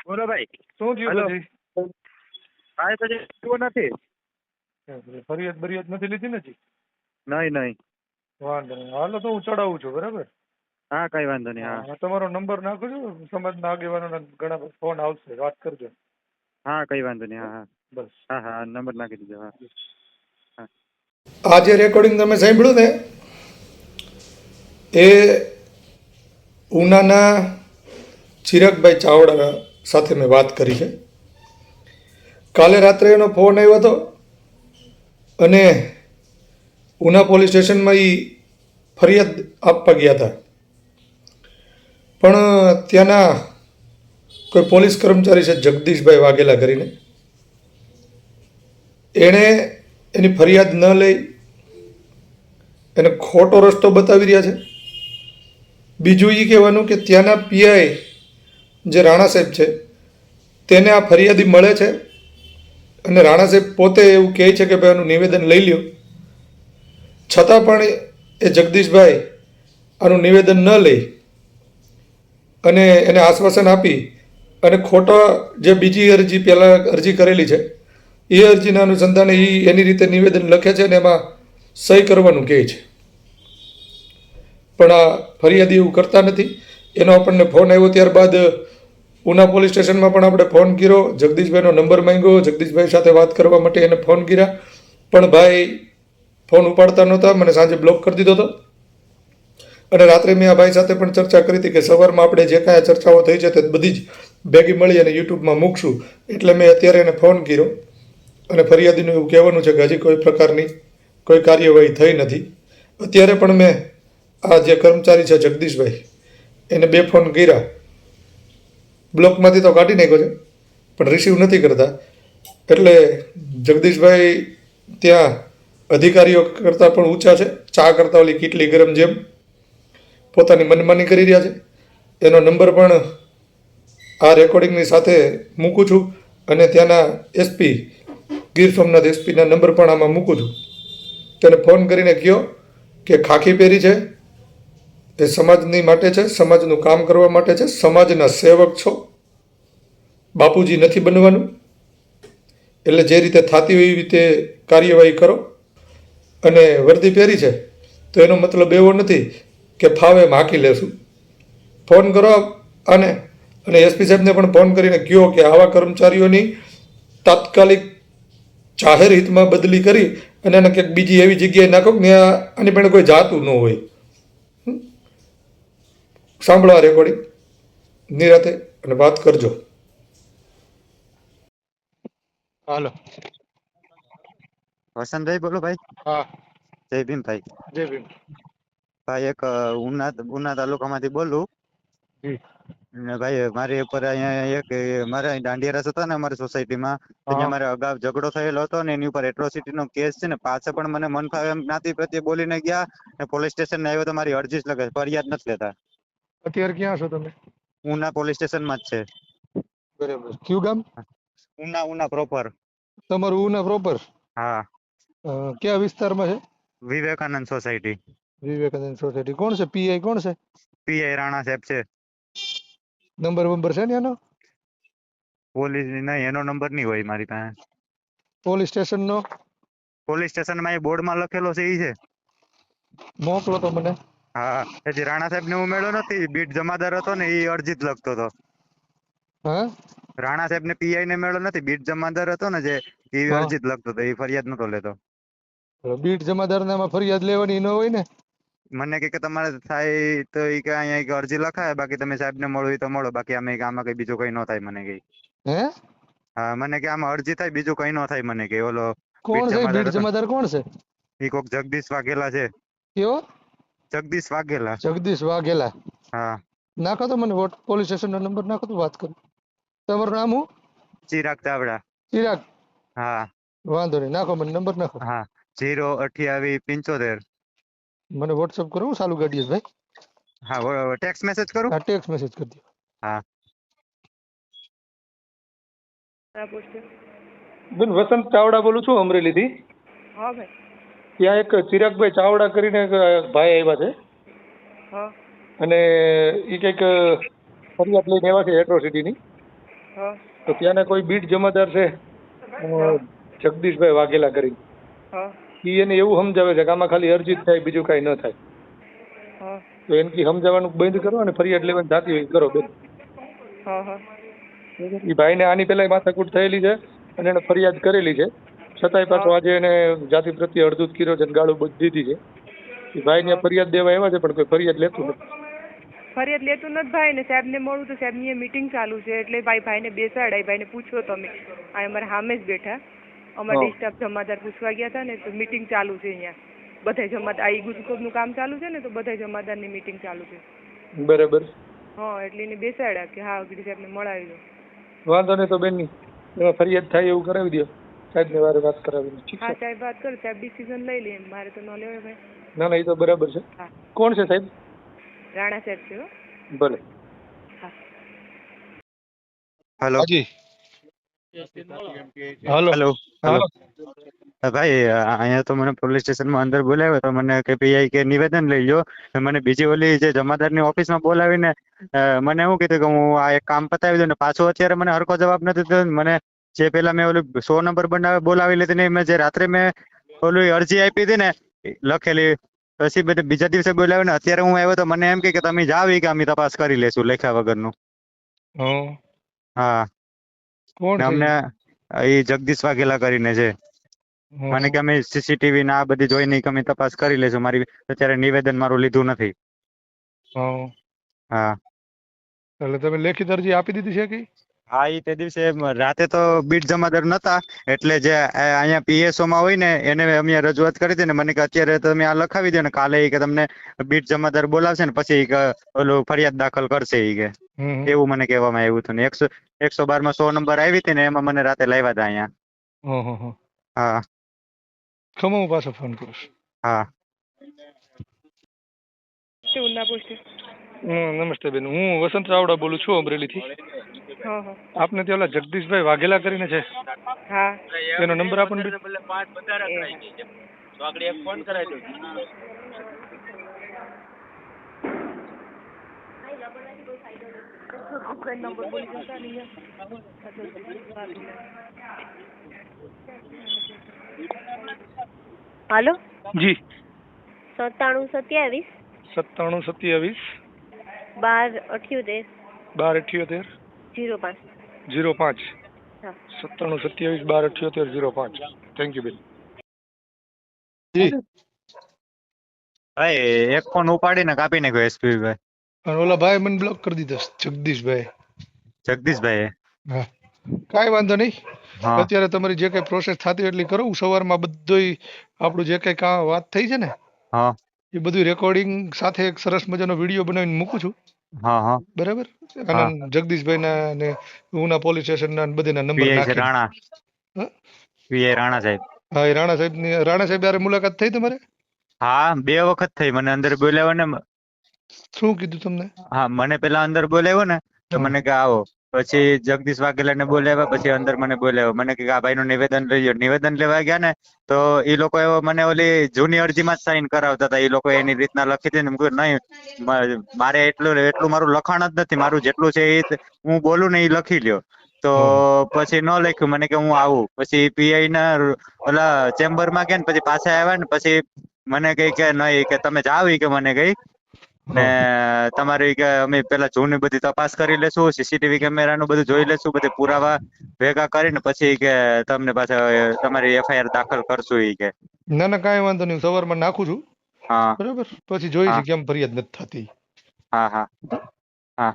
બોલો ભાઈ. શું થયું હેલો. પછી? હા પછી એવું નથી. ફરિયાદ બરિયાદ નથી લીધી ને હજી? નહીં. વાંધો નહીં, હાલો તો હું ચડાવું છું, બરાબર? હા કઈ વાંધો નહીં. હા હા, તમારો નંબર નાખજો, સમાજના આગેવાનોના ઘણા ફોન આવશે, વાત કરજો. હા કઈ વાંધો નહીં. હા બસ. હા નંબર નાખી દીધો. હા. આ જે રેકોર્ડિંગ તમે સાંભળ્યું ને એ ઉનાના ચિરાગભાઈ ચાવડા સાથે મેં વાત કરી છે. કાલે રાત્રે એનો ફોન આવ્યો હતો અને ઉના પોલીસ સ્ટેશનમાં એ ફરિયાદ આપવા ગયા હતા, પણ ત્યાંના કોઈ પોલીસ કર્મચારી છે જગદીશભાઈ વાઘેલા કરીને, એણે એની ફરિયાદ ન લઈ એને ખોટો રસ્તો બતાવી રહ્યા છે. બીજું એ કહેવાનું કે ત્યાંના પીઆઈ જે રાણા સાહેબ છે તેને આ ફરિયાદી મળે છે અને રાણા સાહેબ પોતે એવું કહે છે કે ભાઈ આનું નિવેદન લઈ લ્યો, છતાં પણ એ જગદીશભાઈ આનું નિવેદન ન લઈ અને એને આશ્વાસન આપી અને ખોટા જે બીજી અરજી પહેલાં અરજી કરેલી છે એ અરજીના અનુસંધાને એ એની રીતે નિવેદન લખે છે અને એમાં સહી કરવાનું કહે છે, પણ આ ફરિયાદી એવું કરતા નથી. એનો આપણને ફોન આવ્યો ત્યારબાદ ઉના પોલીસ સ્ટેશનમાં પણ આપણે ફોન કર્યો, જગદીશભાઈનો નંબર માંગ્યો, જગદીશભાઈ સાથે વાત કરવા માટે એને ફોન કર્યા, પણ ભાઈ ફોન ઉપાડતા નહોતા. મને સાંજે બ્લોક કરી દીધો હતો અને રાત્રે મેં આ ભાઈ સાથે પણ ચર્ચા કરી હતી કે સવારમાં આપણે જે કાંઈ ચર્ચાઓ થઈ છે તે બધી જ ભેગી મળી અને યુટ્યુબમાં મૂકશું, એટલે મેં અત્યારે એને ફોન કર્યો અને ફરિયાદીનું એવું કહેવાનું છે કે હજી કોઈ પ્રકારની કોઈ કાર્યવાહી થઈ નથી. અત્યારે પણ મેં આ જે કર્મચારી છે જગદીશભાઈ એને 2 ફોન કર્યા, બ્લોકમાંથી તો કાઢી નાખ્યો છે પણ રિસીવ નથી કરતા, એટલે જગદીશભાઈ ત્યાં અધિકારીઓ કરતાં પણ ઊંચા છે, ચા કરતાં ઓલી કીટલી ગરમ જેમ પોતાની મનમાની કરી રહ્યા છે. એનો નંબર પણ આ રેકોર્ડિંગની સાથે મૂકું છું અને ત્યાંના એસપી ગીર સોમનાથ એસપીના નંબર પણ આમાં મૂકું છું. તેને ફોન કરીને કહો કે ખાખી પહેરી છે એ સમાજની માટે છે, સમાજનું કામ કરવા માટે છે, સમાજના સેવક છો, બાપુજી નથી બનવાનું, એટલે જે રીતે થતી હોય એવી રીતે કાર્યવાહી કરો. અને વર્દી પહેરી છે તો એનો મતલબ એવો નથી કે ફાવે એમ હાંકી લેશું. ફોન કરો અને એસપી સાહેબને પણ ફોન કરીને કહો કે આવા કર્મચારીઓની તાત્કાલિક જાહેર હિતમાં બદલી કરી અને એને ક્યાંક બીજી એવી જગ્યાએ નાખો કે ત્યાં આની પણ કોઈ જાતું ન હોય. સાંભળો આ રેકોર્ડિંગ નિરાતે અને વાત કરજો. હાલો. વસંતભાઈ બોલો ભાઈ. હા, જય ભીમ ભાઈ. જય ભીમ. ભાઈ એક ઉના તાલુકામાંથી બોલું. જી. ને ભાઈ મારી ઉપર અહીંયા એક મારે અહીં દાંડિયા રાસ હતા ને અમારી સોસાયટીમાં, ત્યાં મારે અગાઉ ઝઘડો થયેલો હતો ને એની ઉપર એટ્રોસિટીનો કેસ છે ને, પાછા પણ મને મન ફાવે એમ જ્ઞાતિ પ્રત્યે બોલીને ગયા ને પોલીસ સ્ટેશન આવ્યો તો મારી અરજી જ લખે, ફરિયાદ નથી લેતા. અત્યારે ક્યાં છો તમે? ઉના પોલીસ સ્ટેશનમાં જ છે. બરાબર. કયું ગામ? ઉના પ્રોપર. તમારું ઉના પ્રોપર? હા. કયા વિસ્તારમાં છે? વિવેકાનંદ સોસાયટી. વિવેકાનંદ સોસાયટી. કોણ છે પીઆઈ? કોણ છે? પીઆઈ રાણા સાહેબ છે. નંબર છે ને એનો? પોલીસ નહીં, એનો નંબર નહીં હોય મારી પાસે. પોલીસ સ્ટેશન નો? પોલીસ સ્ટેશનમાં એ બોર્ડમાં લખેલો છે એ છે. મોકલો તો મને. હા, હજી રાણા સાહેબ ને ઉમેર્યો નથી, બીટ જમાદાર હતો ને એ અરજી જ લખતો હતો. હા, રાણા સાહેબ ને પીઆઈ ને મેળો નથી, બીટ જમાદાર હતો ને જે એ અરજી જ લખતો હતો, એ ફરિયાદ નતો લેતો. બીટ જમાદાર નામાં ફરિયાદ લેવાની ન હોય ને? મને કે તમારે થાય તો એ કે અહીંયા અરજી લખાય, બાકી તમે સાહેબ ને મળો તો મળો, બાકી આમાં કઈ બીજું કઈ ન થાય. મને કઈ હે? હા, મને કે આમાં અરજી થાય, બીજું કઈ ન થાય. મને કે ઓલો કોણ છે બીટ જમાદાર? કોણ છે એ? કોક જગદીશ વાઘેલા છે. કયો? જગદીશ વાઘેલા. જગદીશ વાઘેલા. હા. નાખો તો મને પોલીસ સ્ટેશન નો નંબર નાખો તો વાત કરું. તમારું નામ શું? ચિરાગ ચાવડા. ચિરાગ? હા. વાંધો નહીં, નાખો મને નંબર નાખો. હા, 02875. મને વોટ્સઅપ કરો, હું ચાલુ ગાડીએ ભાઈ. હા, ટેક્સ્ટ મેસેજ કરું. હા, ટેક્સ્ટ મેસેજ કરી દો. હા. બેન વસંત ચાવડા બોલું છું, અમરેલીથી. હા ભાઈ. ત્યાં એક ચિરાગભાઈ ચાવડા કરીને એક ભાઈ આવ્યા છે હા. અને એ કંઈક ફરિયાદ લઈને આવ્યા છે એટ્રોસિટીની. હા તો ત્યાંના કોઈ બીટ જમાદાર છે જગદીશભાઈ વાઘેલા કરી હા ઈ એને એવું સમજાવે છે કે આમાં ખાલી અરજી જ થાય બીજું કાંઈ ન થાય. હા તો એનથી સમજાવવાનું બંધ કરો અને ફરિયાદ લેવાની થતી હોય કરો બેન. હા હા એ ભાઈને આની પહેલા માથાકૂટ થયેલી છે અને એને ફરિયાદ કરેલી છે છતાંય પાછો આજે એને જાતિ પ્રત્યે અડધૂત કર્યો છે અને ગાળું બધી દીધી છે. એ ભાઈ ને ફરિયાદ દેવા આવ્યા છે પણ કોઈ ફરિયાદ લેતું નથી. ફરિયાદ લેતું નથી ભાઈ ને સાહેબને મળું તો સાહેબની મીટિંગ ચાલુ છે એટલે ભાઈને બેસાડાય ભાઈને પૂછો તમે આ અમારે સામે જ બેઠા અમારા ડિસ્ટર્બ જમાદાર પૂછવા ગયા હતા ને તો મીટિંગ ચાલુ છે અહીંયા બધા જમાદાર આ ગુજકોબનું કામ ચાલુ છે ને તો બધા જમાદારની મીટિંગ ચાલુ છે. બરાબર. હા એટલે એને બેસાડ્યા કે હા ગીરી સાહેબને મળાવી દો. વાંધો નહીં તો બેન એમાં ફરિયાદ થાય એવું કરાવી દો સાહેબને વારે વાત કરાવી. ઠીક હા છે. સાહેબ વાત કરો સાહેબ ડિસિઝન લઈ લે મારે તો ન લેવાય ભાઈ. ના ના એ તો બરાબર છે. હા કોણ છે સાહેબ? રાણા સાહેબ છે હો. ભલે. હા હેલો હાજી હાલો હેલો હાલો ભાઈ અહીંયા તો મને પોલીસ સ્ટેશનમાં અંદર બોલાવ્યો તો મને કે પીઆઈ કે નિવેદન લઈ લો. મને બીજી ઓલી જે જમાદારની ઓફિસમાં બોલાવીને મને એવું કીધું કે હું આ એક કામ પતાવી દઉં ને પાછો અત્યારે મને હરખો જવાબ નથી દીધો. મને જે પેલા મેં ઓલું 100 નંબર બોલાવી લીધી ને મેં જે રાત્રે મેં ઓલી અરજી આપી હતી ને લખેલી પછી બધે બીજા દિવસે બોલાવ્યો ને અત્યારે હું આવ્યો તો મને એમ કે તમે જાવ કે અમે તપાસ કરી લેશું લખ્યા વગરનું. હા હા કોણ ને છે અમને ઈ? એ જગદીશ વાઘેલા કરીને છે. મને કે અમે સીસીટીવી ના આ બધી જોઈને કે અમે તપાસ કરી લેશું. મારી અત્યારે નિવેદન મારું લીધું નથી. હા હા એટલે તમે લેખિત અરજી આપી દીધી છે કે હા એ તે દિવસે રાતે તો બીટ જમાદાર નતા એટલે જે અહીંયા પીએસઓ માં હોય ને એને અમે રજૂઆત કરી હતી ને મને કે અત્યારે તમે આ લખાવી દો ને કાલે ઈ કે તમને બીટ જમાદાર બોલાવશે ને પછી ઈ કે ઓલું ફરિયાદ દાખલ કરશે ઈ કે એવું મને કહેવામાં આવ્યું હતું ને 112 માં 100 નંબર આવી હતી ને એમાં મને રાતે લાવ્યા હતા અહીંયા. હા હા ખમો હું પાછો ફોન કરું છું. હા ઉના પોસ્ટ. નમસ્તે બેન હું વસંત ચાવડા બોલું છું અમરેલીથી. હા હા આપને ત્યાં ઓલા જગદીશભાઈ વાઘેલા કરીને છે હા એનો નંબર આપણને નંબર બોલી જતા નહીં. હાલો જી 9727 9727 1278 1278 05. 05 હા 9727 1278 05. થેન્ક યુ બેન. જી ભાઈ એક ફોન ઉપાડીને કાપી નાખ્યો એસપી ભાઈ અને ઓલા ભાઈ મને બ્લોક કરી દીધો જગદીશભાઈ. જગદીશભાઈ. હા કાંઈ વાંધો નહીં. હા અત્યારે તમારી જે કઈ પ્રોસેસ થતી હોય એટલી કરો. હું સવારમાં બધુંય આપણું જે કઈ વાત થઈ છે ને હા એ બધું રેકોર્ડિંગ સાથે એક સરસ મજાનો વિડીયો બનાવીને મૂકું છું. હા હા બરાબર હા અને જગદીશભાઈના ને ઉના પોલીસ સ્ટેશનના ને બધીના નંબર પીઆઈ છે નાખીને. રાણા હા પીઆઈ રાણા સાહેબ. હા એ રાણા સાહેબ યારે મુલાકાત થઈ તમારે? હા 2 વખત થઈ મને અંદર બોલાવ્યો ને શું કીધું તમને? હા મને પેલા અંદર બોલાવ્યો ને તો હા મને કે આવો પછી જગદીશ વાઘેલાને બોલાવ્યા પછી અંદર મને બોલાવ્યો મને કે આ ભાઈનું નિવેદન લઈ લો. નિવેદન લેવા ગયા ને તો એ લોકો મને ઓલી જૂની અરજીમાં જ સાઈન કરાવતા હતા. એ લોકો એની રીતના લખી દે ને નહીં મારે એટલું મારું લખાણ જ નથી. મારું જેટલું છે એ હું બોલું ને એ લખી લ્યો. તો હા પછી ન લખ્યું મને કે હું આવું પછી પીઆઈ ના ઓલા ચેમ્બરમાં ગયા ને પછી પાછા આવ્યા ને પછી મને કઈ કે નહીં કે તમે જાવ કે મને કઈ ને હા તમારી કે અમે પેલા જૂની બધી તપાસ કરી લેશું સીસીટીવી કેમેરાનું બધું જોઈ લેશું બધી પુરાવા ભેગા કરીને પછી કે તમને પાછા તમારી એફઆઈઆર દાખલ કરશું ઈ કે ના ના કાંઈ વાંધો નહીં. સવારમાં નાખું છું. હા બરાબર પછી જોઈ હા છે કેમ ફરિયાદ નથી થતી. હા હા હા